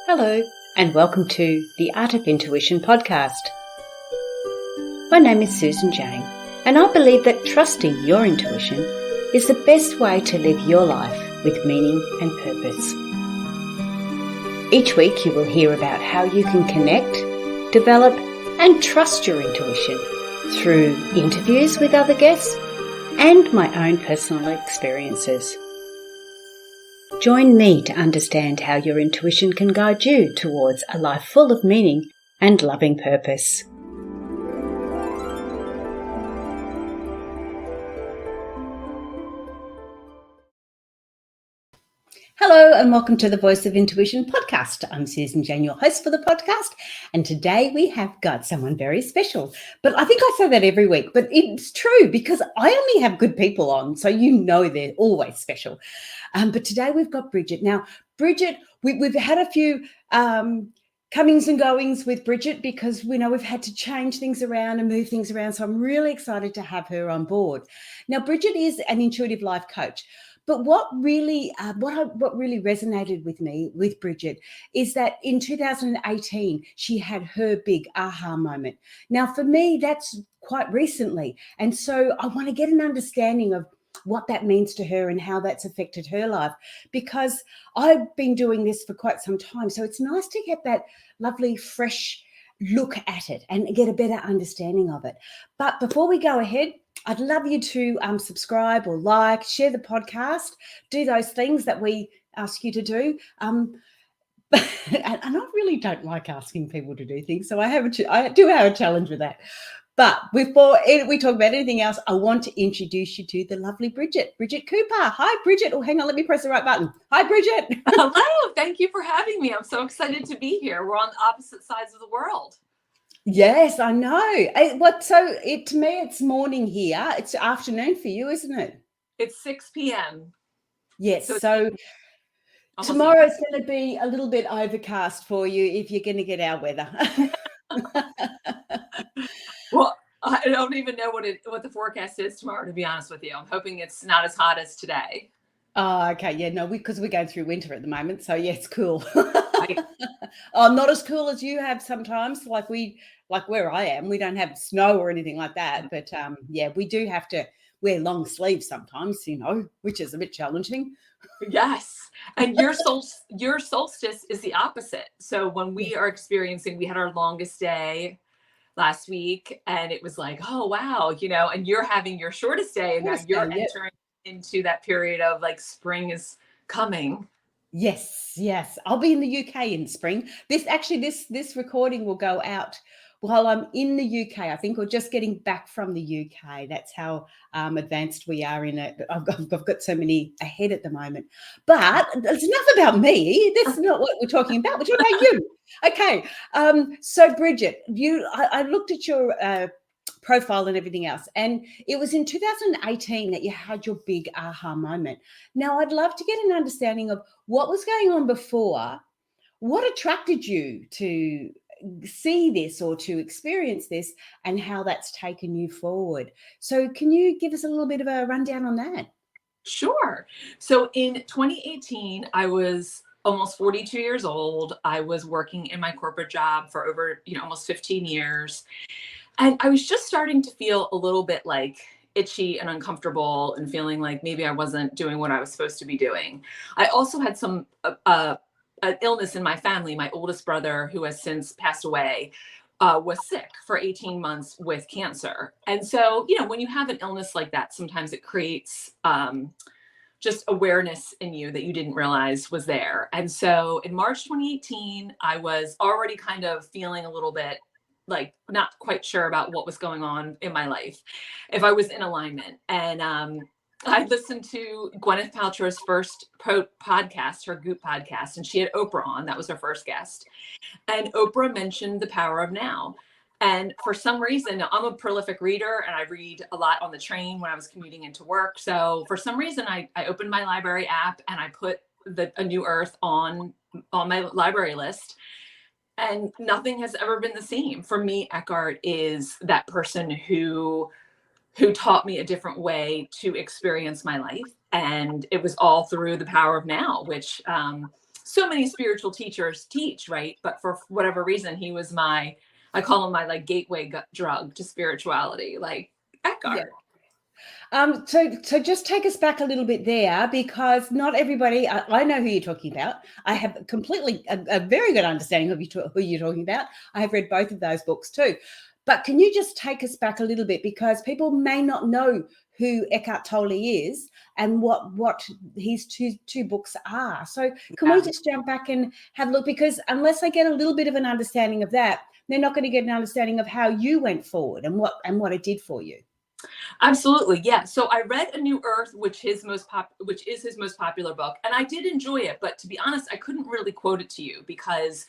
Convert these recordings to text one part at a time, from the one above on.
Hello, and welcome to the Art of Intuition podcast. My name is Susan Jane, and I believe that trusting your intuition is the best way to live your life with meaning and purpose. Each week you will hear about how you can connect, develop, and trust your intuition through interviews with other guests and my own personal experiences. Join me to understand how your intuition can guide you towards a life full of meaning and loving purpose. Hello and welcome to the Voice of Intuition podcast. I'm Susan Jane, your host for the podcast, and today we have got someone very special. But I think I say that every week, but it's true because I only have good people on, so you know they're always special. But today we've got Bridget. Now, Bridget, we've had a few comings and goings with Bridget because we know we've had to change things around and move things around, so I'm really excited to have her on board. Now, Bridget is an intuitive life coach. But what really resonated with me with Bridget is that in 2018, she had her big aha moment. Now, for me, that's quite recently. And so I want to get an understanding of what that means to her and how that's affected her life, because I've been doing this for quite some time. So it's nice to get that lovely, fresh look at it and get a better understanding of it. But before we go ahead, I'd love you to subscribe or like, share the podcast, do those things that we ask you to do. And I really don't like asking people to do things, so I do have a challenge with that. But before we talk about anything else, I want to introduce you to the lovely Bridget Cooper. Hi, Bridget. Oh, hang on, let me press the right button. Hi, Bridget. Hello. Thank you for having me. I'm so excited to be here. We're on opposite sides of the world. Yes, I know. To me, it's morning here. It's afternoon for you, isn't it? It's 6 p.m. Yes. So tomorrow's going to be a little bit overcast for you if you're going to get our weather. Well, I don't even know what the forecast is tomorrow, to be honest with you. I'm hoping it's not as hot as today. Oh, okay. Yeah, no, because we're going through winter at the moment. So yeah, it's cool. Not as cool as you have sometimes. Like where I am, we don't have snow or anything like that. But yeah, we do have to wear long sleeves sometimes, which is a bit challenging. Yes. And your solstice is the opposite. So when we had our longest day last week, and it was like, oh, wow, and you're having your shortest day, and now you're entering into that period of like spring is coming. Yes. I'll be in the UK in spring. This recording will go out while I'm in the UK. I think we're just getting back from the UK. That's how advanced we are in it. I've got so many ahead at the moment. But it's enough about me. That's not what we're talking about. We're talking about you. Okay. So Bridget, I looked at your profile and everything else, and it was in 2018 that you had your big aha moment. Now, I'd love to get an understanding of what was going on before. What attracted you to see this or to experience this, and how that's taken you forward? So can you give us a little bit of a rundown on that? Sure. So in 2018, I was almost 42 years old. I was working in my corporate job for over, almost 15 years. And I was just starting to feel a little bit like itchy and uncomfortable and feeling like maybe I wasn't doing what I was supposed to be doing. I also had some an illness in my family. My oldest brother, who has since passed away, was sick for 18 months with cancer. And so, when you have an illness like that, sometimes it creates just awareness in you that you didn't realize was there. And so in March 2018, I was already kind of feeling a little bit like not quite sure about what was going on in my life, if I was in alignment. And I listened to Gwyneth Paltrow's first podcast, her Goop podcast, and she had Oprah on. That was her first guest. And Oprah mentioned the power of now. And for some reason, I'm a prolific reader and I read a lot on the train when I was commuting into work. So for some reason, I opened my library app and I put A New Earth on my library list. And nothing has ever been the same. For me, Eckhart is that person who taught me a different way to experience my life. And it was all through the power of now, which so many spiritual teachers teach, right? But for whatever reason, he was I call him my like gateway drug to spirituality, like Yeah. Eckhart. So just take us back a little bit there, because not everybody, I know who you're talking about. I have completely a very good understanding of who you're talking about. I have read both of those books too. But can you just take us back a little bit, because people may not know who Eckhart Tolle is and what his two books are. So can we just jump back and have a look? Because unless they get a little bit of an understanding of that, they're not going to get an understanding of how you went forward and what it did for you. Absolutely, yeah. So I read A New Earth, which is his most popular book, and I did enjoy it. But to be honest, I couldn't really quote it to you because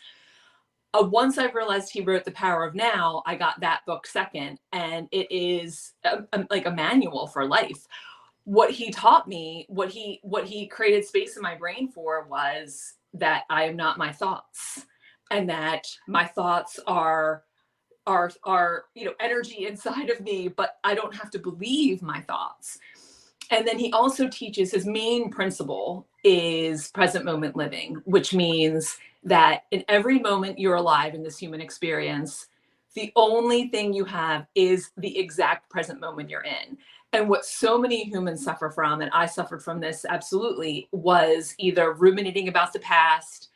once I realized he wrote The Power of Now, I got that book second, and it is like a manual for life. What he taught me, what he created space in my brain for, was that I am not my thoughts, and that my thoughts are energy inside of me, but I don't have to believe my thoughts. And then he also teaches, his main principle is present moment living, which means that in every moment you're alive in this human experience, the only thing you have is the exact present moment you're in. And what so many humans suffer from, and I suffered from this absolutely, was either ruminating about the past,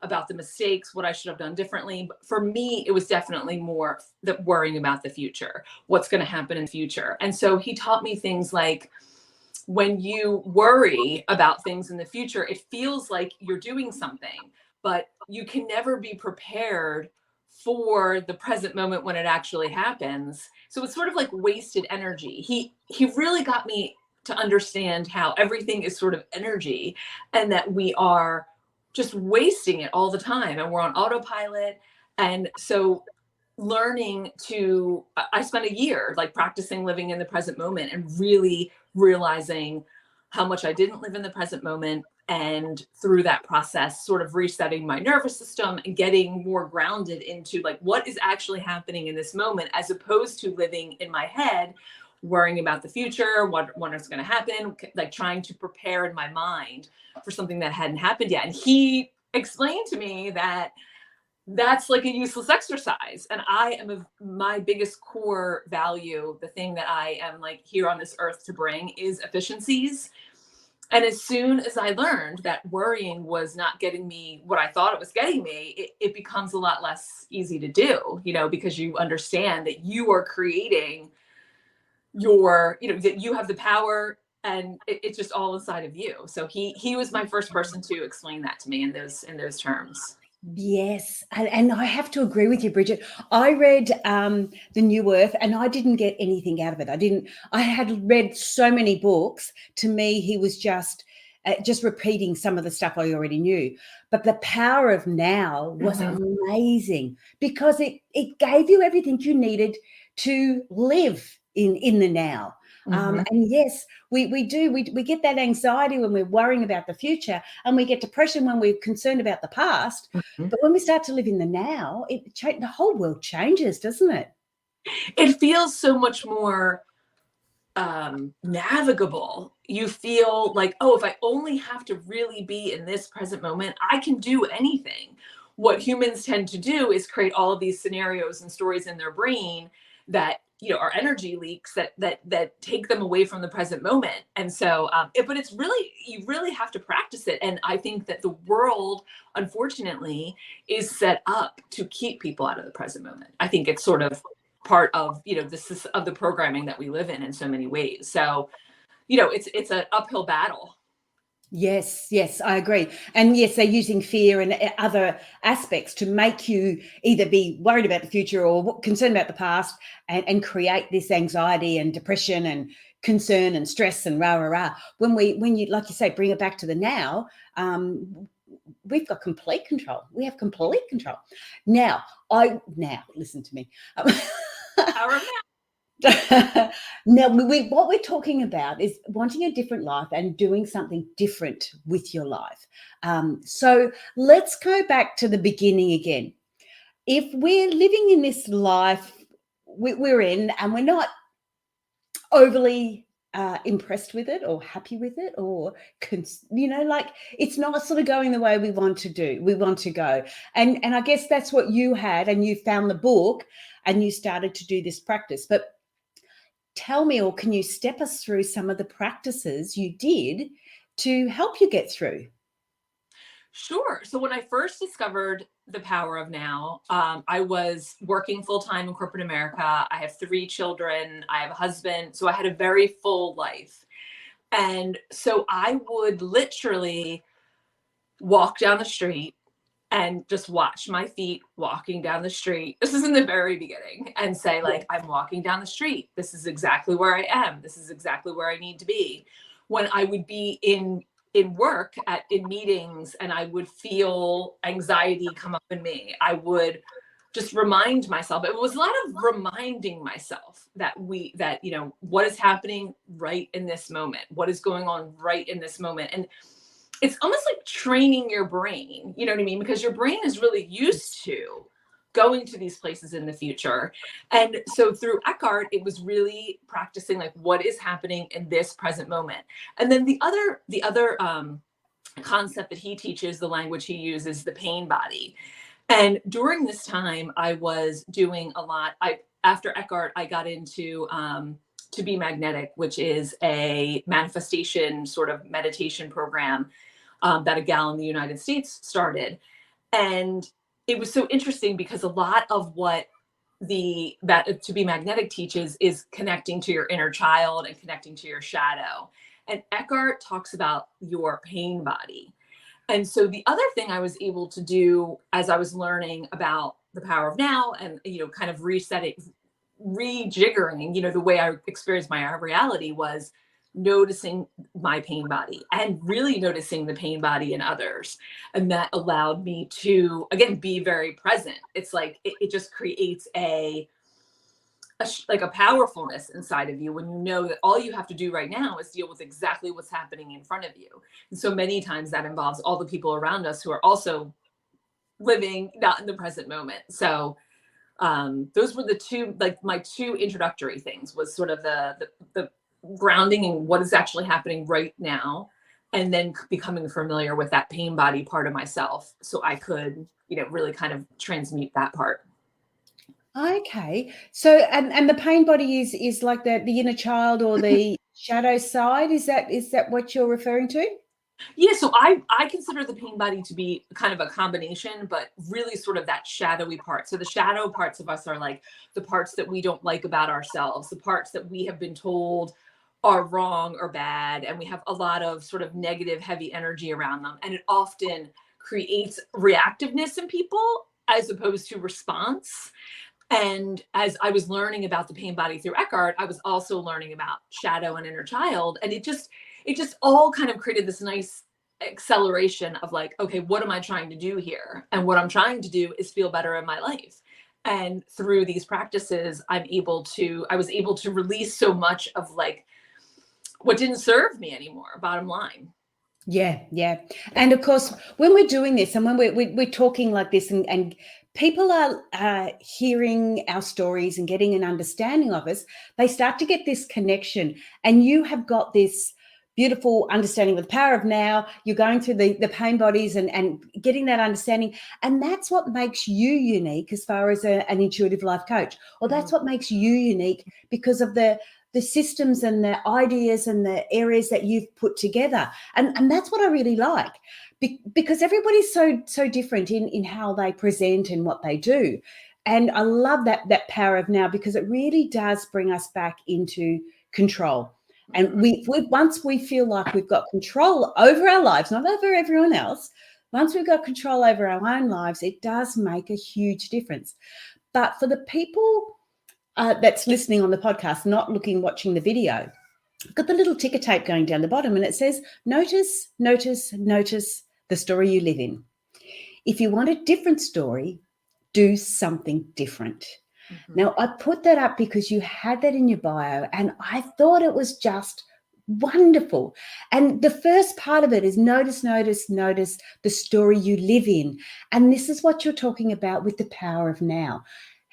about the mistakes, what I should have done differently. But for me, it was definitely more that worrying about the future, what's going to happen in the future. And so he taught me things like, when you worry about things in the future, it feels like you're doing something, but you can never be prepared for the present moment when it actually happens. So it's sort of like wasted energy. He really got me to understand how everything is sort of energy, and that we are just wasting it all the time, and we're on autopilot. And so I spent a year like practicing living in the present moment and really realizing how much I didn't live in the present moment. And through that process, sort of resetting my nervous system and getting more grounded into like what is actually happening in this moment, as opposed to living in my head, worrying about the future, when it's going to happen, like trying to prepare in my mind for something that hadn't happened yet. And he explained to me that that's like a useless exercise. And my biggest core value, the thing that I am like here on this earth to bring, is efficiencies. And as soon as I learned that worrying was not getting me what I thought it was getting me, it becomes a lot less easy to do, because you understand that you are creating that you have the power, and it's just all inside of you. So he was my first person to explain that to me in those terms. Yes, and I have to agree with you, Bridget. I read The New Earth, and I didn't get anything out of it. I had read so many books. To me, he was just repeating some of the stuff I already knew. But The Power of Now was amazing, because it gave you everything you needed to live in the now. And yes, we get that anxiety when we're worrying about the future, and we get depression when we're concerned about the past. But when we start to live in the now, the whole world changes, doesn't it? It feels so much more navigable. You feel like, oh, if I only have to really be in this present moment, I can do anything. What humans tend to do is create all of these scenarios and stories in their brain that are energy leaks that take them away from the present moment. And so but it's really, you really have to practice it. And I think that the world, unfortunately, is set up to keep people out of the present moment. I think it's sort of part of of the programming that we live in so many ways. So it's an uphill battle. Yes, I agree. And yes, they're using fear and other aspects to make you either be worried about the future or concerned about the past, and create this anxiety and depression and concern and stress and rah, rah, rah. When you, like you say, bring it back to the now, we've got complete control. We have complete control. Now, listen to me. Power of Now, what we're talking about is wanting a different life and doing something different with your life. So let's go back to the beginning again. If we're living in this life we're in, and we're not overly impressed with it or happy with it, or like it's not sort of going the way we want to go. And I guess that's what you had, and you found the book and you started to do this practice. But tell me, or can you step us through some of the practices you did to help you get through? Sure. So when I first discovered the power of now, I was working full time in corporate America. I have 3 children. I have a husband. So I had a very full life. And so I would literally walk down the street and just watch my feet walking down the street. This is in the very beginning, and say, like, I'm walking down the street. This is exactly where I am. This is exactly where I need to be. When I would be in work in meetings and I would feel anxiety come up in me, I would just remind myself. It was a lot of reminding myself that what is happening right in this moment, what is going on right in this moment. And it's almost like training your brain, you know what I mean? Because your brain is really used to going to these places in the future. And so through Eckhart, it was really practicing like what is happening in this present moment. And then the other concept that he teaches, the language he uses, the pain body. And during this time, I was doing a lot. After Eckhart, I got into To Be Magnetic, which is a manifestation sort of meditation program that a gal in the United States started. And it was so interesting because a lot of what that To Be Magnetic teaches is connecting to your inner child and connecting to your shadow. And Eckhart talks about your pain body. And so the other thing I was able to do as I was learning about the power of now and, kind of rejiggering, the way I experienced my reality was noticing my pain body and really noticing the pain body in others. And that allowed me to, again, be very present. It's like, it just creates a powerfulness inside of you when you know that all you have to do right now is deal with exactly what's happening in front of you. And so many times that involves all the people around us who are also living not in the present moment. So those were the two, like my 2 introductory things, was sort of the grounding in what is actually happening right now, and then becoming familiar with that pain body part of myself so I could, really kind of transmute that part. Okay. So and the pain body is like the inner child or the shadow side. Is that what you're referring to? Yeah, so I consider the pain body to be kind of a combination, but really sort of that shadowy part. So the shadow parts of us are like the parts that we don't like about ourselves, the parts that we have been told are wrong or bad, and we have a lot of sort of negative, heavy energy around them. And it often creates reactiveness in people as opposed to response. And as I was learning about the pain body through Eckhart, I was also learning about shadow and inner child. And it just all kind of created this nice acceleration of like, okay, what am I trying to do here? And what I'm trying to do is feel better in my life. And through these practices, I was able to release so much of like what didn't serve me anymore, bottom line. Yeah. And of course, when we're doing this and when we're talking like this and people are hearing our stories and getting an understanding of us, they start to get this connection. And you have got this beautiful understanding of the power of now. You're going through the pain bodies and getting that understanding. And that's what makes you unique as far as an intuitive life coach. Or that's what makes you unique because of the systems and the ideas and the areas that you've put together. And that's what I really like, because everybody's so different in how they present and what they do. And I love that power of now, because it really does bring us back into control. And once we feel like we've got control over our lives, not over everyone else, once we've got control over our own lives, it does make a huge difference. But for the people that's listening on the podcast, not watching the video, I've got the little ticker tape going down the bottom, and it says, notice the story you live in. If you want a different story, do something different. Mm-hmm. Now, I put that up because you had that in your bio, and I thought it was just wonderful. And the first part of it is notice the story you live in. And this is what you're talking about with the power of now.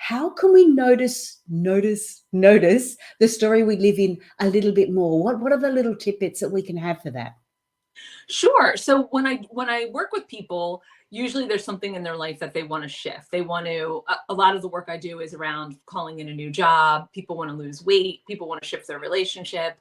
how can we notice the story we live in a little bit more? What are the little tidbits that we can have for that? Sure. So when I work with people, usually there's something in their life that they want to shift. They want to, a lot of the work I do is around calling in a new job. People want to lose weight. People want to shift their relationship.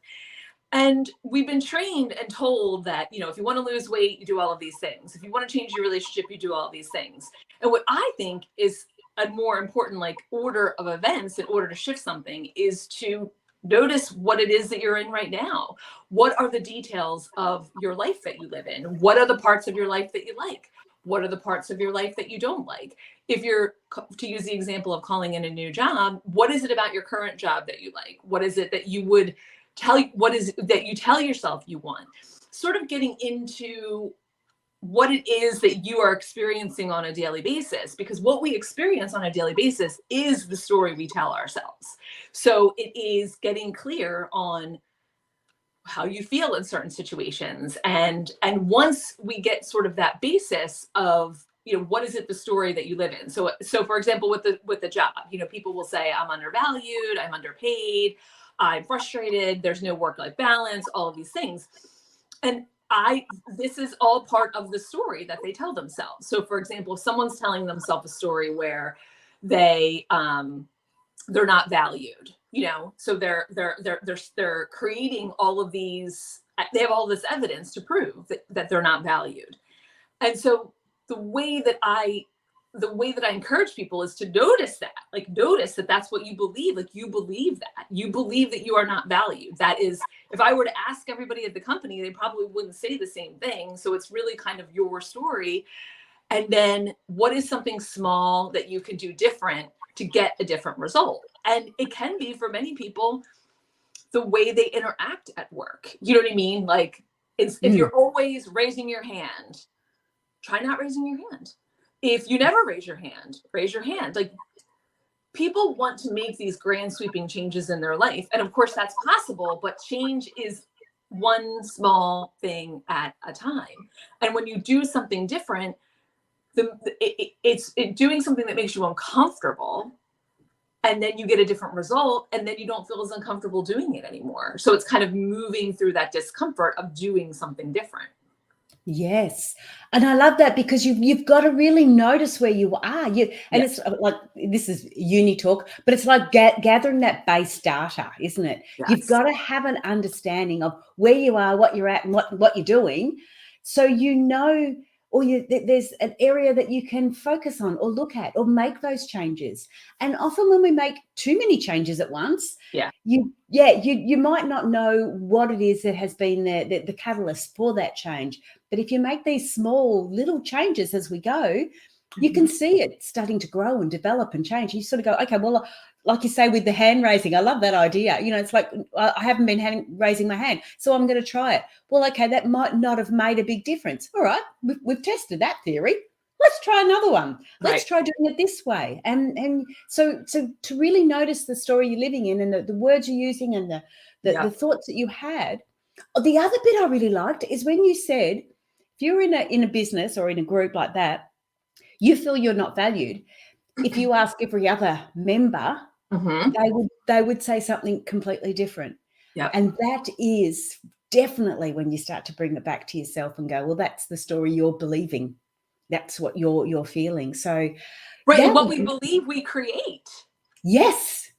And we've been trained and told that, if you want to lose weight, you do all of these things. If you want to change your relationship, you do all of these things. And what I think is a more important order of events in order to shift something is to notice what it is that you're in right now. What are the details of your life that you live in? What are the parts of your life that you like? What are the parts of your life that you don't like? If you're, to use the example of calling in a new job, what is it about your current job that you like? What is it that you would what is that you tell yourself you want? Sort of getting into what it is that you are experiencing on a daily basis, because what we experience on a daily basis is the story we tell ourselves. So it is getting clear on how you feel in certain situations. And once we get sort of that basis of, what is it, the story that you live in? So for example, with the job, people will say, I'm undervalued, I'm underpaid, I'm frustrated, there's no work-life balance, all of these things. And this is all part of the story that they tell themselves. So for example, if someone's telling themselves a story where they're not valued, so they're creating all of these, they have all this evidence to prove that they're not valued. And so the way that I encourage people is to notice that that's what you believe. You believe that you are not valued. That is, if I were to ask everybody at the company, they probably wouldn't say the same thing. So it's really kind of your story. And then what is something small that you can do different to get a different result? And it can be, for many people, the way they interact at work. You know what I mean? If you're always raising your hand, try not raising your hand. If you never raise your hand, raise your hand. People want to make these grand sweeping changes in their life. And of course that's possible, but change is one small thing at a time. And when you do something different, it's doing something that makes you uncomfortable, and then you get a different result, and then you don't feel as uncomfortable doing it anymore. So it's kind of moving through that discomfort of doing something different. Yes. And I love that, because you've got to really notice where you are. It's like, this is uni talk, but it's like gathering that base data, isn't it? Yes. You've got to have an understanding of where you are, what you're at, and what you're doing. So, there's an area that you can focus on or look at or make those changes. And often when we make too many changes at once, you might not know what it is that has been the catalyst for that change. But if you make these small little changes as we go, you can see it starting to grow and develop and change. You sort of go, okay, well, like you say with the hand raising, I love that idea. It's like, I haven't been raising my hand, so I'm going to try it. Well, okay, that might not have made a big difference. All right, we've tested that theory. Let's try another one. Let's try doing it this way. And so to really notice the story you're living in, and the words you're using, and the thoughts that you had. The other bit I really liked is when you said, if you're in a business or in a group like that, you feel you're not valued. If you ask every other member, they would say something completely different. Yep. And that is definitely when you start to bring it back to yourself and go, well, that's the story you're believing. That's what you're feeling. So right, what we believe we create. Yes.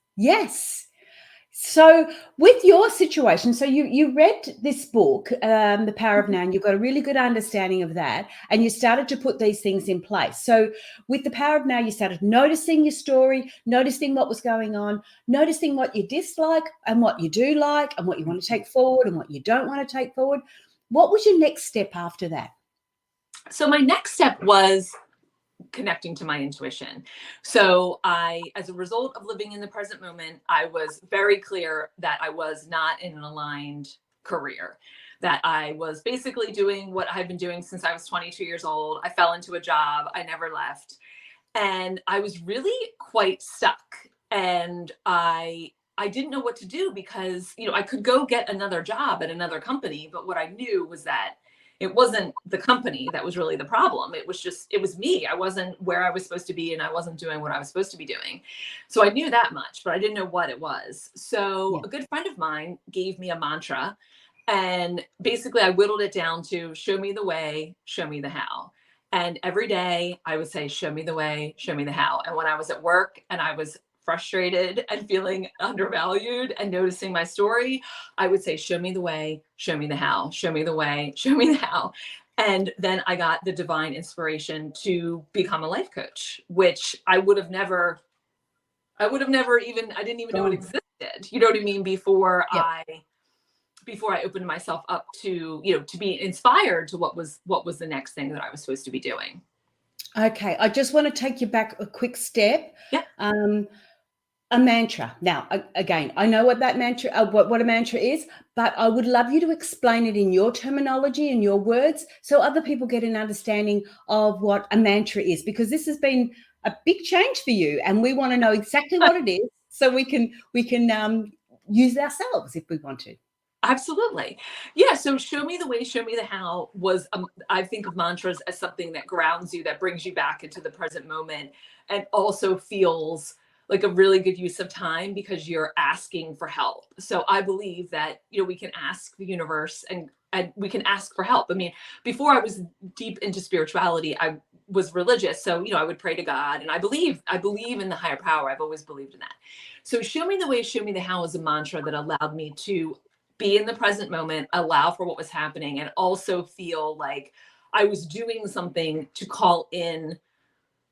So with your situation, so you read this book, The Power of Now, and you've got a really good understanding of that, and you started to put these things in place. So with The Power of Now, you started noticing your story, noticing what was going on, noticing what you dislike and what you do like, and what you want to take forward and what you don't want to take forward. What was your next step after that? So my next step was connecting to my intuition. So as a result of living in the present moment, I was very clear that I was not in an aligned career, that I was basically doing what I've been doing since I was 22 years old. I fell into a job. I never left. And I was really quite stuck. And I didn't know what to do, because, I could go get another job at another company, but what I knew was that It wasn't the company that was really the problem. It was me. I wasn't where I was supposed to be, and I wasn't doing what I was supposed to be doing. So I knew that much, but I didn't know what it was. So Yeah. a good friend of mine gave me a mantra, and basically I whittled it down to show me the way, show me the how. And every day I would say, show me the way, show me the how. And when I was at work and I was frustrated and feeling undervalued and noticing my story, I would say, show me the way, show me the how, show me the way, show me the how. And then I got the divine inspiration to become a life coach, which I didn't even know it existed. You know what I mean? Before Yep. I opened myself up to, to be inspired to what was the next thing that I was supposed to be doing. Okay. I just want to take you back a quick step. Yeah. A mantra. Now, again, I know what that mantra, what a mantra is, but I would love you to explain it in your terminology and your words, so other people get an understanding of what a mantra is, because this has been a big change for you, and we want to know exactly what it is, so we can use ourselves if we want to. Absolutely. Yeah. So show me the way, show me the how was, I think of mantras as something that grounds you, that brings you back into the present moment, and also feels like a really good use of time because you're asking for help. So I believe that, we can ask the universe and we can ask for help. I mean, before I was deep into spirituality, I was religious. So, I would pray to God, and I believe in the higher power. I've always believed in that. So show me the way, show me the how is a mantra that allowed me to be in the present moment, allow for what was happening, and also feel like I was doing something to call in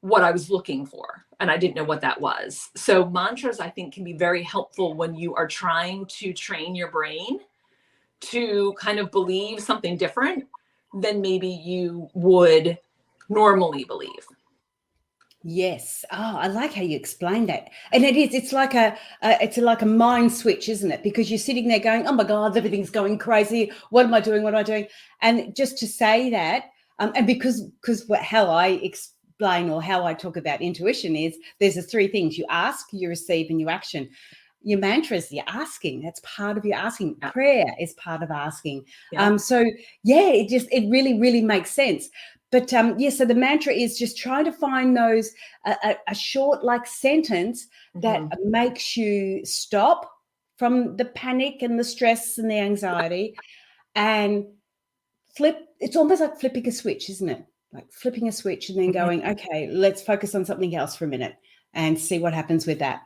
what I was looking for. And I didn't know what that was. So mantras, I think, can be very helpful when you are trying to train your brain to kind of believe something different than maybe you would normally believe. Yes. Oh, I like how you explained that. And it's like a mind switch, isn't it? Because you're sitting there going, oh my God, everything's going crazy. What am I doing? What am I doing? And just to say that, and because how I explain, or how I talk about intuition, is there's the three things: you ask, you receive, and you action. Your mantra is you're asking. That's part of your asking. Yeah. Prayer is part of asking. Yeah. So yeah, it really, really makes sense. But so the mantra is just trying to find those a short sentence that makes you stop from the panic and the stress and the anxiety, and flip. It's almost like flipping a switch, isn't it? Like flipping a switch and then going, okay, let's focus on something else for a minute and see what happens with that.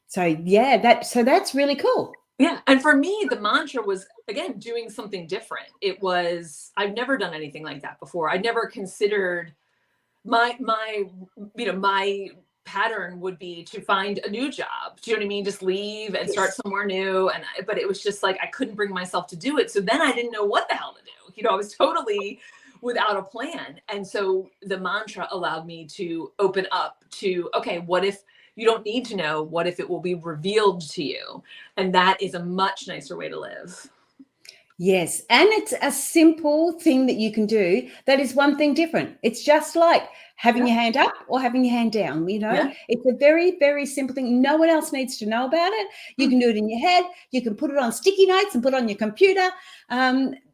So yeah, that's really cool. Yeah. And for me, the mantra was, again, doing something different. It was, I've never done anything like that before. I never considered my pattern would be to find a new job. Do you know what I mean? Just leave and start somewhere new. But it was just like, I couldn't bring myself to do it. So then I didn't know what the hell to do. I was totally without a plan. And so the mantra allowed me to open up to, okay, what if you don't need to know? What if it will be revealed to you? And that is a much nicer way to live. Yes. And it's a simple thing that you can do that is one thing different. It's just like having your hand up or having your hand down, It's a very, very simple thing. No one else needs to know about it. You can do it in your head. You can put it on sticky notes and put it on your computer.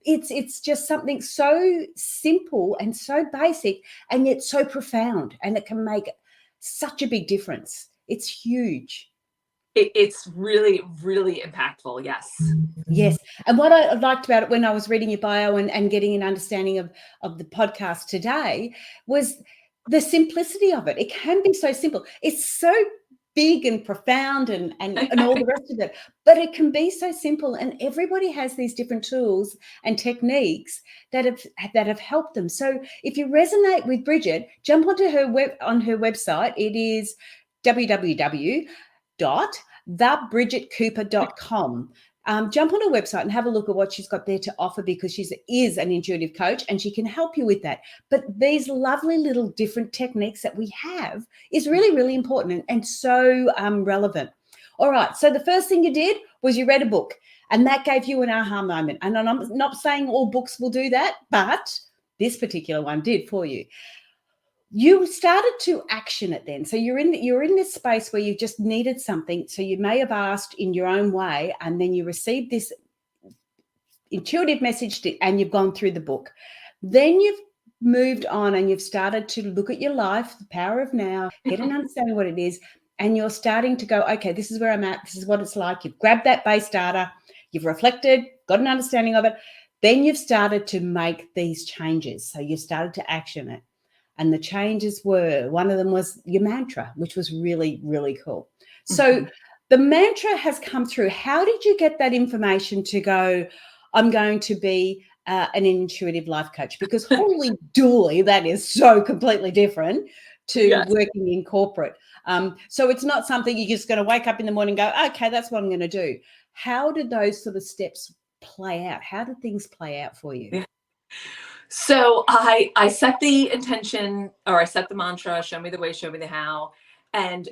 It's just something so simple and so basic, and yet so profound, and it can make such a big difference. It's huge. It's really, really impactful. Yes. Yes. And what I liked about it when I was reading your bio and getting an understanding of the podcast today was the simplicity of it. It can be so simple. It's so big and profound and all the rest of it, but it can be so simple. And everybody has these different tools and techniques that have helped them. So if you resonate with Bridget, jump onto her website. It is www.thebridgetcooper.com. Jump on her website and have a look at what she's got there to offer, because she is an intuitive coach and she can help you with that. But these lovely little different techniques that we have is really, really important and so relevant. All right. So the first thing you did was you read a book, and that gave you an aha moment. And I'm not saying all books will do that, but this particular one did for you. You started to action it then. So you're in this space where you just needed something. So you may have asked in your own way, and then you received this intuitive message and you've gone through the book. Then you've moved on and you've started to look at your life, the power of now, get an understanding what it is. And you're starting to go, okay, this is where I'm at. This is what it's like. You've grabbed that base data. You've reflected, got an understanding of it. Then you've started to make these changes. So you've started to action it. And the changes were, one of them was your mantra, which was really, really cool. So the mantra has come through. How did you get that information to go, I'm going to be an intuitive life coach? Because holy dooly, that is so completely different to working in corporate. So it's not something you're just going to wake up in the morning and go, okay, that's what I'm going to do. How did those sort of steps play out? How did things play out for you? Yeah. So I set the intention, or I set the mantra, show me the way, show me the how. And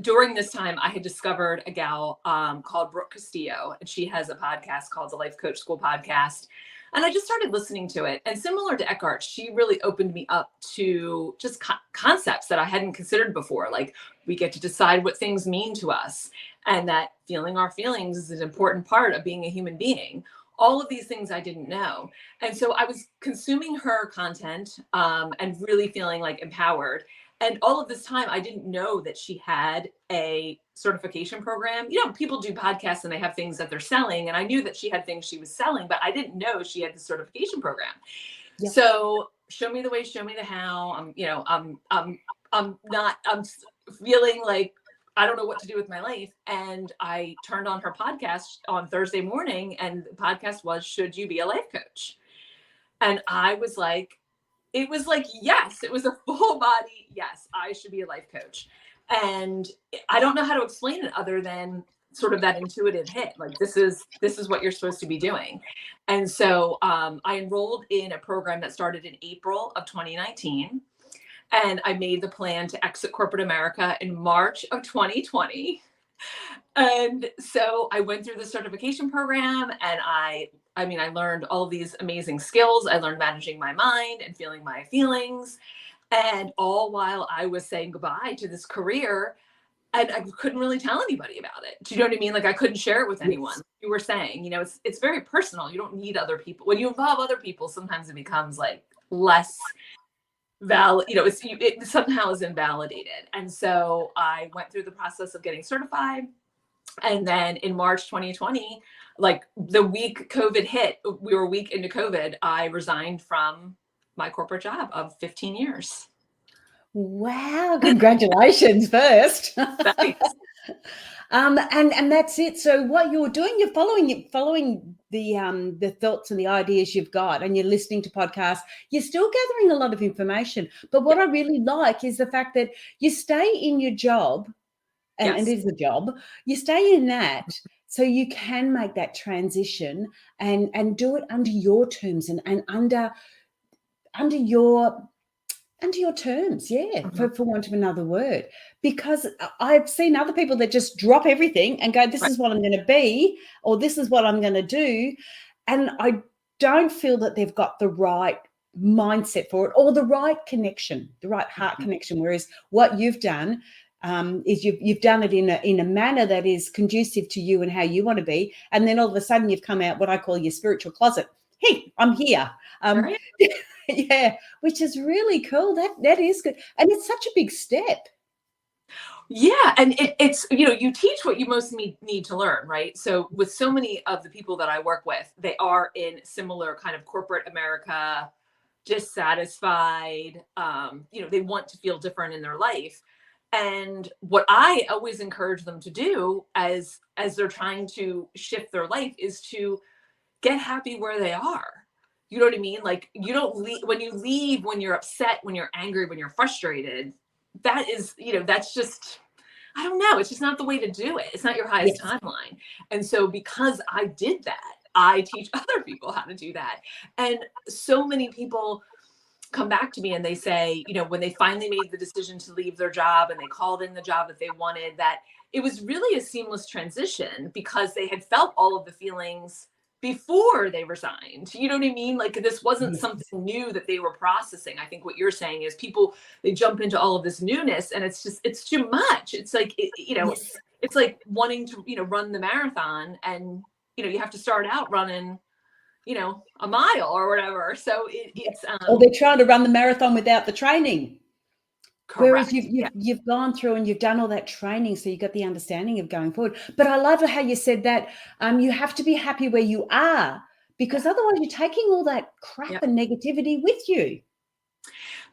during this time, I had discovered a gal called Brooke Castillo, and she has a podcast called the Life Coach School Podcast. And I just started listening to it. And similar to Eckhart, she really opened me up to just concepts that I hadn't considered before. Like, we get to decide what things mean to us, and that feeling our feelings is an important part of being a human being. All of these things I didn't know. And so I was consuming her content and really feeling like empowered. And all of this time, I didn't know that she had a certification program. You know, people do podcasts and they have things that they're selling. And I knew that she had things she was selling, but I didn't know she had the certification program. Yeah. So show me the way, show me the how. I'm feeling like I don't know what to do with my life. And I turned on her podcast on Thursday morning, and the podcast was, should you be a life coach? And I was like, it was like, yes, it was a full body. Yes, I should be a life coach. And I don't know how to explain it other than sort of that intuitive hit. Like, this is what you're supposed to be doing. And so I enrolled in a program that started in April of 2019. And I made the plan to exit corporate America in March of 2020. And so I went through the certification program, and I learned all of these amazing skills. I learned managing my mind and feeling my feelings, and all while I was saying goodbye to this career, and I couldn't really tell anybody about it. Do you know what I mean? Like, I couldn't share it with anyone. Yes. You were saying, you know, it's very personal. You don't need other people. When you involve other people, sometimes it becomes like less valid, you know, it somehow is invalidated. And so I went through the process of getting certified. And then in March 2020, like the week COVID hit, we were a week into COVID, I resigned from my corporate job of 15 years. Wow. Congratulations first. And that's it. So what you're doing, you're following the thoughts and the ideas you've got, and you're listening to podcasts. You're still gathering a lot of information. But what I really like is the fact that you stay in your job, and it is a job. You stay in that so you can make that transition and do it under your terms and under your terms, for want of another word. Because I've seen other people that just drop everything and go, this is what I'm going to be, or this is what I'm going to do. And I don't feel that they've got the right mindset for it, or the right connection, the right heart connection. Whereas what you've done is you've done it in a manner that is conducive to you and how you want to be. And then all of a sudden you've come out what I call your spiritual closet. Hey, I'm here. Yeah, which is really cool. That is good. And it's such a big step. Yeah. And it's, you know, you teach what you most need to learn, right? So with so many of the people that I work with, they are in similar kind of corporate America, dissatisfied, you know, they want to feel different in their life. And what I always encourage them to do as they're trying to shift their life is to get happy where they are. You know what I mean? Like, you don't leave when you're upset, when you're angry, when you're frustrated. That is, you know, that's just, I don't know. It's just not the way to do it. It's not your highest timeline. And so because I did that, I teach other people how to do that. And so many people come back to me and they say, you know, when they finally made the decision to leave their job and they called in the job that they wanted, that it was really a seamless transition because they had felt all of the feelings before they resigned. You know what I mean? Like, this wasn't something new that they were processing. I think what you're saying is people, they jump into all of this newness and it's too much. It's like, it's like wanting to, you know, run the marathon, and, you know, you have to start out running a mile or whatever. So it's or they're trying to run the marathon without the training. correct. Whereas you've gone through and you've done all that training, so you've got the understanding of going forward. But I love how you said that you have to be happy where you are, because otherwise you're taking all that crap and negativity with you.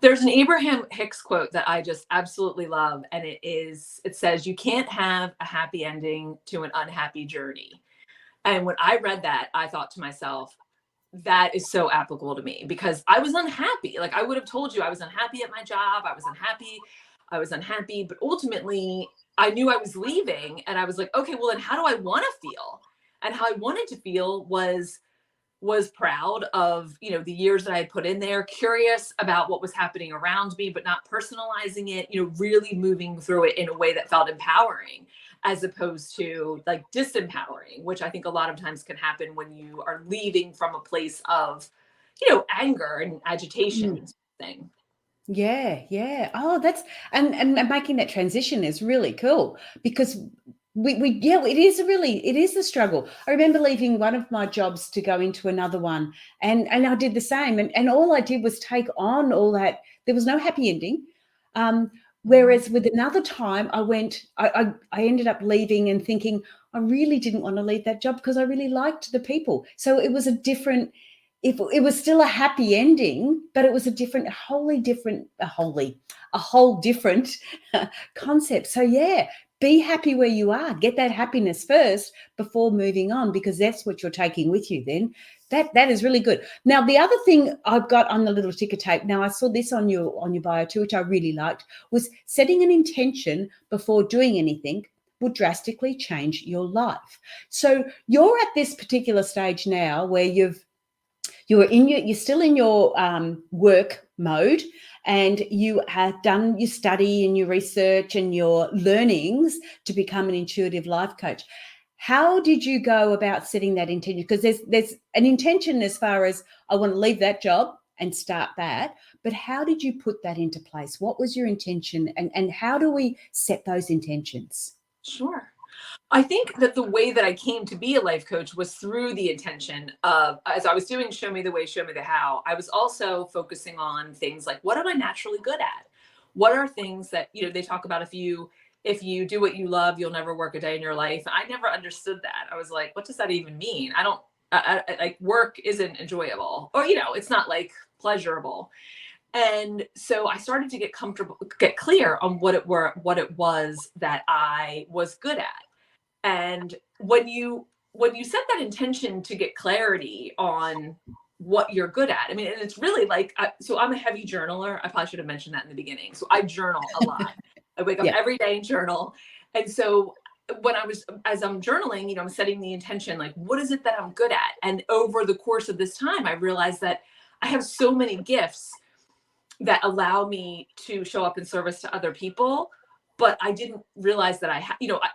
There's an Abraham Hicks quote that I just absolutely love, and it says, "You can't have a happy ending to an unhappy journey." And when I read that, I thought to myself, that is so applicable to me, because I was unhappy. Like, I would have told you I was unhappy at my job. I was unhappy, but ultimately I knew I was leaving, and I was like, okay, well then how do I want to feel? And how I wanted to feel was proud of, the years that I had put in there, curious about what was happening around me, but not personalizing it, really moving through it in a way that felt empowering, as opposed to like disempowering, which I think a lot of times can happen when you are leaving from a place of, anger and agitation thing. Yeah. Oh, that's and making that transition is really cool, because it is a struggle. I remember leaving one of my jobs to go into another one, and I did the same, and all I did was take on all that. There was no happy ending. Whereas with another time, I ended up leaving and thinking I really didn't want to leave that job because I really liked the people. So it was a different. If it was still a happy ending, but it was a whole different concept. So yeah, be happy where you are. Get that happiness first before moving on, because that's what you're taking with you then. That is really good. Now, the other thing I've got on the little ticker tape, now I saw this on your bio too, which I really liked, was setting an intention before doing anything will drastically change your life. So you're at this particular stage now where you're still in your work mode, and you have done your study and your research and your learnings to become an intuitive life coach. How did you go about setting that intention? Because there's an intention as far as I want to leave that job and start that, but how did you put that into place? What was your intention, and how do we set those intentions? Sure. I think that the way that I came to be a life coach was through the intention of, as I was doing Show Me the Way, Show Me the How, I was also focusing on things like, what am I naturally good at? What are things that, they talk about, if you do what you love, you'll never work a day in your life. I never understood that. I was like, what does that even mean? Like, work isn't enjoyable, or, it's not like pleasurable. And so I started to get clear on what it was that I was good at. And when you set that intention to get clarity on what you're good at, I mean, and it's really like, so I'm a heavy journaler. I probably should have mentioned that in the beginning. So I journal a lot. I wake up every day and journal. And so as I'm journaling, I'm setting the intention, like, what is it that I'm good at? And over the course of this time, I realized that I have so many gifts that allow me to show up in service to other people. But I didn't realize that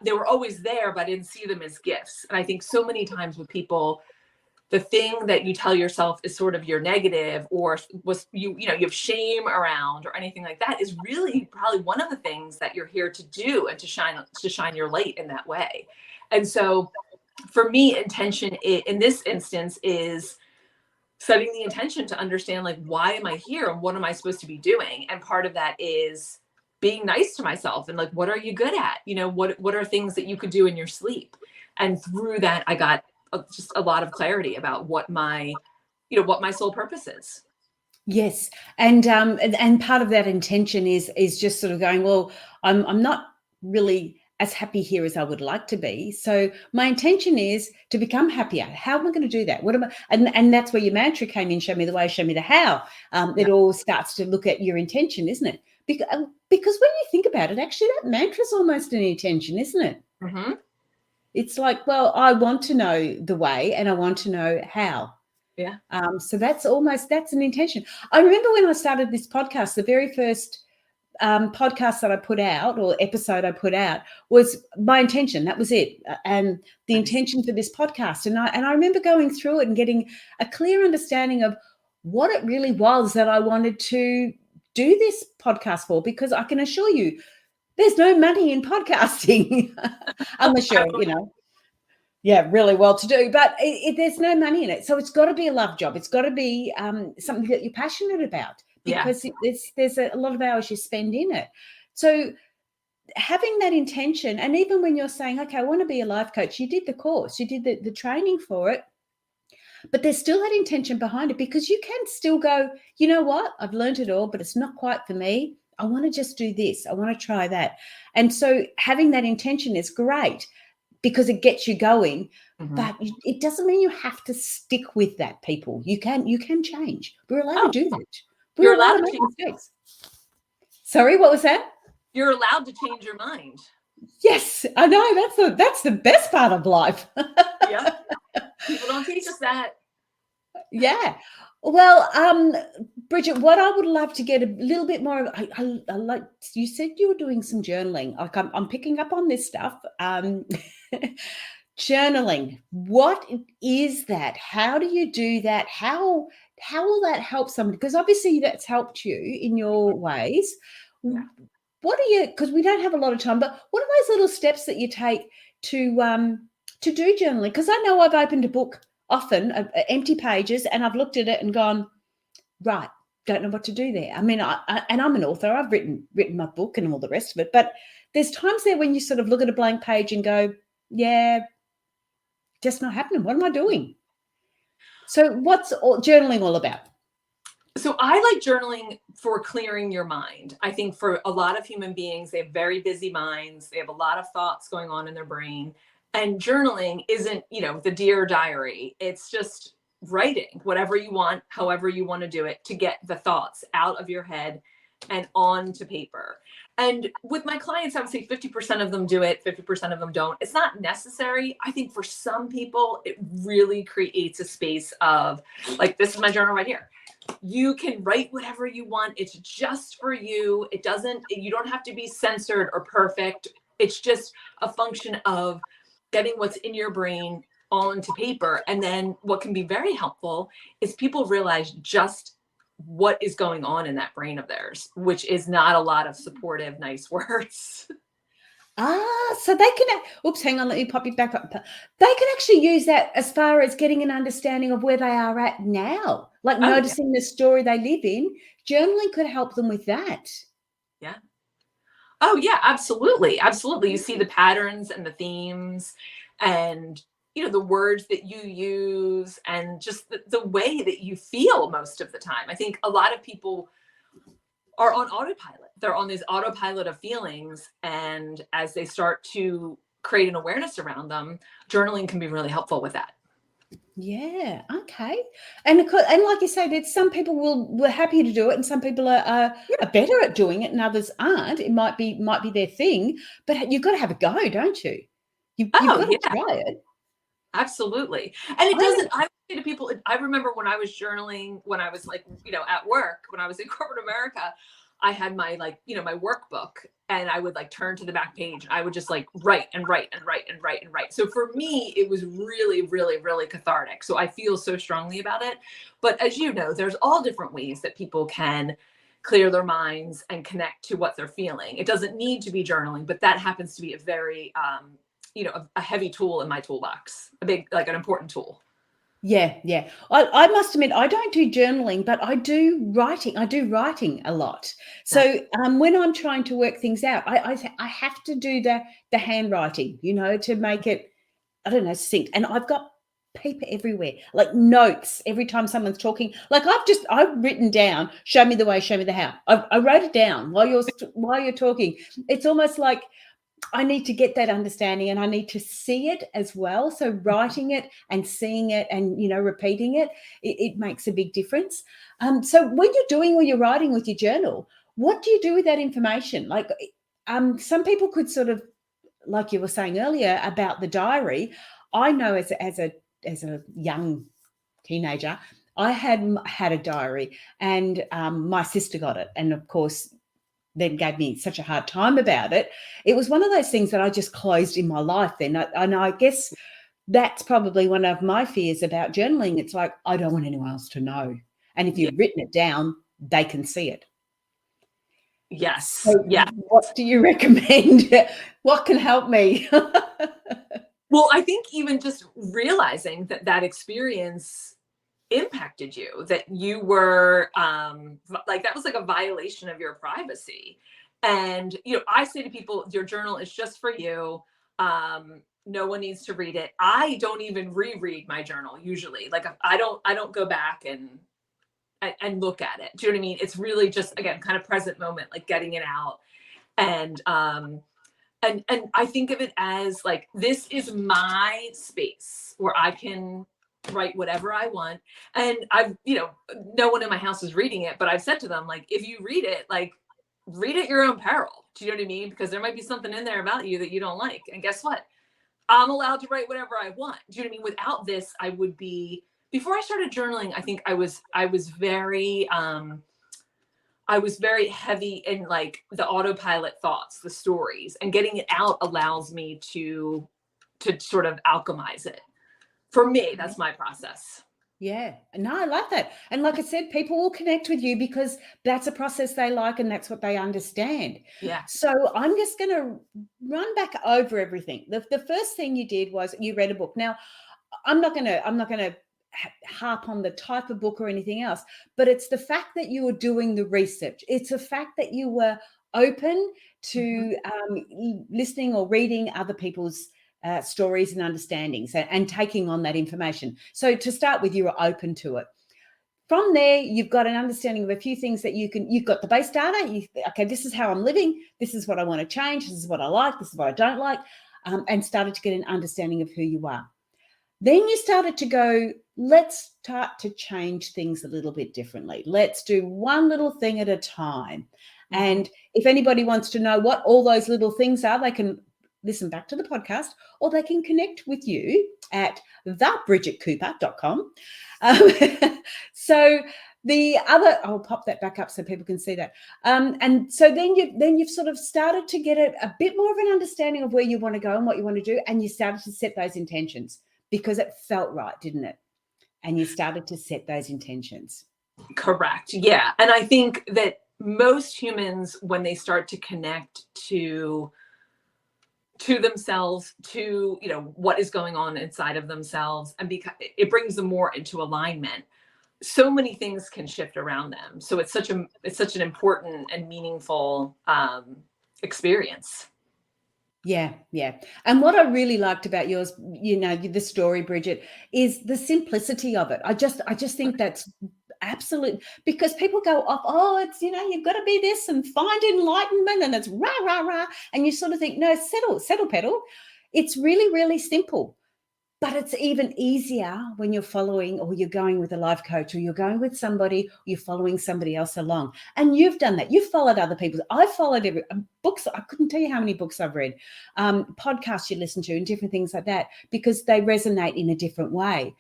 they were always there, but I didn't see them as gifts. And I think so many times with people, the thing that you tell yourself is sort of your negative, or you have shame around or anything like that, is really probably one of the things that you're here to do, and to shine your light in that way. And so for me, intention in this instance is setting the intention to understand, like, why am I here and what am I supposed to be doing? And part of that is being nice to myself, and like, what are you good at? What are things that you could do in your sleep? And through that, I got just a lot of clarity about what my sole purpose is. Yes. And part of that intention is just sort of going, well, I'm not really as happy here as I would like to be. So my intention is to become happier. How am I going to do that? What am I? And that's where your mantra came in. Show me the way, show me the how. It all starts to look at your intention, isn't it? Because when you think about it, actually, that mantra is almost an intention, isn't it? Mm-hmm. It's like, well, I want to know the way, and I want to know how. Yeah. So that's an intention. I remember when I started this podcast, the very first podcast that I put out, or episode I put out, was my intention. That was it. And the intention for this podcast. And I remember going through it and getting a clear understanding of what it really was that I wanted to do this podcast for, because I can assure you there's no money in podcasting unless you're, Yeah, really well to do, but there's no money in it. So it's got to be a love job. It's got to be something that you're passionate about, because there's a lot of hours you spend in it. So having that intention, and even when you're saying, okay, I want to be a life coach, you did the course, you did the training for it, but there's still that intention behind it, because you can still go, you know what, I've learned it all, but it's not quite for me. I want to just do this. I want to try that. And so having that intention is great, because it gets you going, but it doesn't mean you have to stick with that, people. You can change. We're allowed to do that. We're allowed to make mistakes. Sorry, what was that? You're allowed to change your mind. Yes, I know. That's the best part of life. Yeah. People don't teach us that. Yeah. Well, Bridget, what I would love to get a little bit more of, I like, you said you were doing some journaling. Like I'm picking up on this stuff. Journaling. What is that? How do you do that? How will that help somebody? Because obviously that's helped you in your ways. Yeah. What are you, because we don't have a lot of time, but what are those little steps that you take to do journaling? Because I know I've opened a book often, empty pages, and I've looked at it and gone, right, don't know what to do there. I mean, and I'm an author. I've written my book and all the rest of it, but there's times there when you sort of look at a blank page and go, yeah, just not happening. What am I doing? So what's journaling all about? So I like journaling for clearing your mind. I think for a lot of human beings, they have very busy minds. They have a lot of thoughts going on in their brain. And journaling isn't, the Dear Diary. It's just writing whatever you want, however you want to do it, to get the thoughts out of your head and onto paper. And with my clients, I would say 50% of them do it, 50% of them don't. It's not necessary. I think for some people, it really creates a space of, like, this is my journal right here. You can write whatever you want. It's just for you. You don't have to be censored or perfect. It's just a function of getting what's in your brain onto paper. And then what can be very helpful is people realize just what is going on in that brain of theirs, which is not a lot of supportive, nice words. So they can, oops, hang on, let me pop it back up. They can actually use that as far as getting an understanding of where they are at now, like noticing the story they live in. Journaling could help them with that. Yeah. Oh, yeah, absolutely. Absolutely. You see the patterns and the themes and, the words that you use and just the way that you feel most of the time. I think a lot of people are on autopilot. They're on this autopilot of feelings. And as they start to create an awareness around them, journaling can be really helpful with that. Yeah. Okay. And like you say, there's some people were happy to do it, and some people are better at doing it, and others aren't. It might be their thing, but you've got to have a go, don't you? You've got to try it. Absolutely. And it doesn't, I would say to people, I remember when I was journaling, when I was like, at work, when I was in corporate America, I had my my workbook, and I would turn to the back page. I would just write and write and write and write and write. So for me, it was really, really, really cathartic. So I feel so strongly about it. But as you know, there's all different ways that people can clear their minds and connect to what they're feeling. It doesn't need to be journaling, but that happens to be a very, a heavy tool in my toolbox, a big, an important tool. Yeah. I must admit, I don't do journaling, but I do writing. I do writing a lot. So when I'm trying to work things out, I have to do the handwriting, to make it, I don't know, succinct. And I've got paper everywhere, like notes every time someone's talking. Like I've written down, show me the way, show me the how. I wrote it down while you're talking. It's almost like I need to get that understanding, and I need to see it as well. So writing it and seeing it and, repeating it makes a big difference. So when you're doing all your writing with your journal, what do you do with that information? Like, some people could sort of, like you were saying earlier about the diary. I know as a young teenager, I had a diary, and my sister got it. And of course, then gave me such a hard time about it. It was one of those things that I just closed in my life then. And I guess that's probably one of my fears about journaling. It's like, I don't want anyone else to know. And if you've written it down, they can see it. Yes. So what do you recommend? What can help me? Well, I think even just realizing that that experience impacted you, that you were like, that was like a violation of your privacy. And, I say to people, your journal is just for you. No one needs to read it. I don't even reread my journal usually. Like, I don't go back and look at it. Do you know what I mean? It's really just, again, kind of present moment, like getting it out. And and I think of it as like, this is my space where I can write whatever I want. And I've, no one in my house is reading it, but I've said to them, like, if you read it, like, read at your own peril. Do you know what I mean? Because there might be something in there about you that you don't like. And guess what? I'm allowed to write whatever I want. Do you know what I mean? Without this, I would be, before I started journaling, I think I was very heavy in like the autopilot thoughts, the stories, and getting it out allows me to sort of alchemize it. For me, that's my process. Yeah. No, I love that. And like I said, people will connect with you because that's a process they like and that's what they understand. Yeah. So I'm just going to run back over everything. The first thing you did was you read a book. Now, I'm not going to harp on the type of book or anything else, but it's the fact that you were doing the research. It's the fact that you were open to listening or reading other people's stories and understandings and taking on that information. So to start with, you were open to it. From there, you've got an understanding of a few things that you've got the base data. Okay, this is how I'm living. This is what I want to change. This is what I like. This is what I don't like. And started to get an understanding of who you are. Then you started to go, let's start to change things a little bit differently. Let's do one little thing at a time. And if anybody wants to know what all those little things are, they can listen back to the podcast, or they can connect with you at thebridgetcooper.com. So the other, I'll pop that back up so people can see that. And so then you've sort of started to get a bit more of an understanding of where you want to go and what you want to do, and you started to set those intentions because it felt right, didn't it? And you started to set those intentions. Correct. Yeah. And I think that most humans, when they start to connect to themselves, to, what is going on inside of themselves, and because it brings them more into alignment, so many things can shift around them. So it's such an important and meaningful experience. Yeah. And what I really liked about yours, the story, Bridget, is the simplicity of it. I just think that's absolute, because people go off, oh, it's, you've got to be this and find enlightenment and it's rah, rah, rah. And you sort of think, no, settle, pedal. It's really, really simple. But it's even easier when you're following, or you're going with a life coach, or you're going with somebody, or you're following somebody else along. And you've done that. You've followed other people. I've followed books. I couldn't tell you how many books I've read, podcasts you listen to and different things like that, because they resonate in a different way.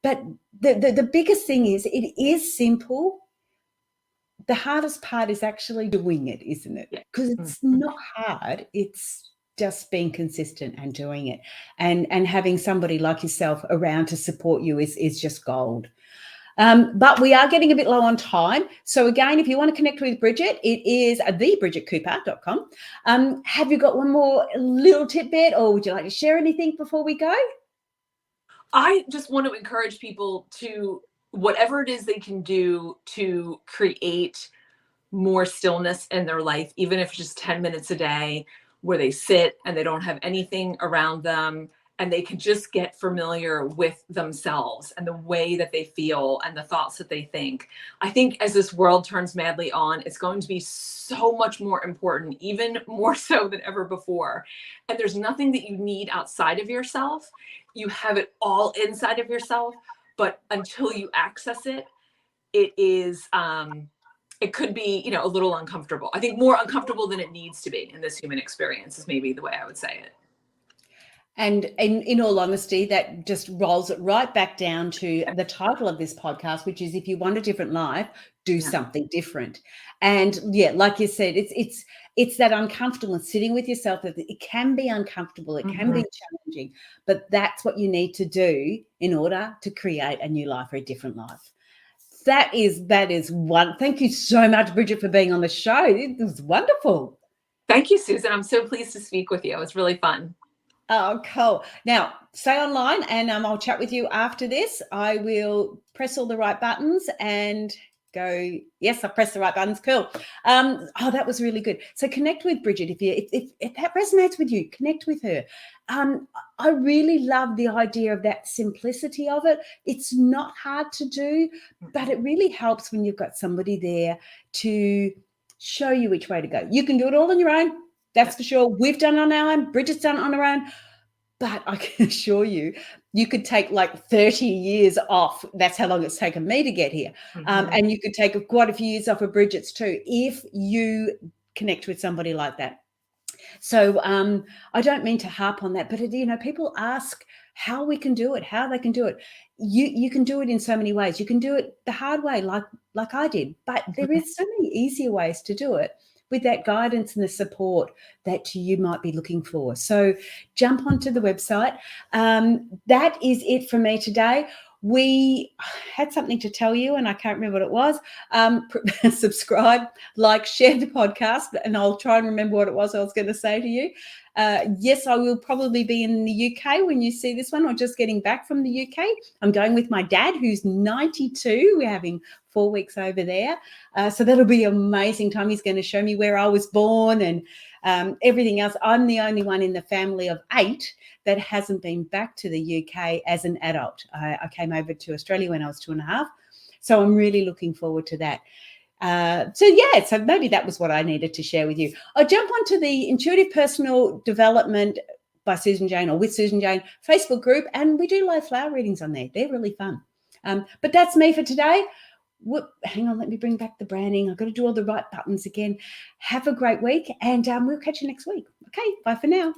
But the biggest thing is, it is simple. The hardest part is actually doing it, isn't it? Because it's not hard. It's just being consistent and doing it, and having somebody like yourself around to support you is just gold. But we are getting a bit low on time. So again, if you want to connect with Bridget, it is thebridgetcooper.com. Have you got one more little tidbit, or would you like to share anything before we go? I just want to encourage people to, whatever it is they can do to create more stillness in their life, even if it's just 10 minutes a day, where they sit and they don't have anything around them, and they can just get familiar with themselves and the way that they feel and the thoughts that they think. I think as this world turns madly on, it's going to be so much more important, even more so than ever before. And there's nothing that you need outside of yourself. You have it all inside of yourself, but until you access it, it is, it could be, a little uncomfortable. I think more uncomfortable than it needs to be in this human experience is maybe the way I would say it. And in all honesty, that just rolls it right back down to the title of this podcast, which is, if you want a different life, do something different. And like you said, it's that uncomfortableness, sitting with yourself. It can be uncomfortable. It can be challenging, but that's what you need to do in order to create a new life or a different life. That is one. Thank you so much, Bridget, for being on the show. It was wonderful. Thank you, Susan. I'm so pleased to speak with you. It was really fun. Oh, cool. Now, stay online and I'll chat with you after this. I will press all the right buttons and go, yes, I pressed the right buttons. Cool. Oh, that was really good. So connect with Bridget. If that resonates with you, connect with her. I really love the idea of that simplicity of it. It's not hard to do, but it really helps when you've got somebody there to show you which way to go. You can do it all on your own. That's for sure. We've done it on our own. Bridget's done it on her own. But I can assure you, you could take like 30 years off. That's how long it's taken me to get here. And you could take quite a few years off of Bridget's too, if you connect with somebody like that. So I don't mean to harp on that, but people ask how we can do it, how they can do it. You can do it in so many ways. You can do it the hard way, like I did, but there is so many easier ways to do it with that guidance and the support that you might be looking for. So jump onto the website. That is it for me today. We had something to tell you, and I can't remember what it was. Subscribe, like, share the podcast, and I'll try and remember what it was I was going to say to you. Yes, I will probably be in the UK when you see this one, or just getting back from the UK. I'm going with my dad, who's 92. We're having 4 weeks over there. So that'll be an amazing time. He's going to show me where I was born and everything else. I'm the only one in the family of 8 that hasn't been back to the UK as an adult. I came over to Australia when I was 2.5. So I'm really looking forward to that. So maybe that was what I needed to share with you. I'll jump onto the Intuitive Personal Development by Susan Jane, or with Susan Jane, Facebook group, and we do live flower readings on there. They're really fun. But that's me for today. Hang on, let me bring back the branding. I've got to do all the right buttons again. Have a great week, and we'll catch you next week. Okay, bye for now.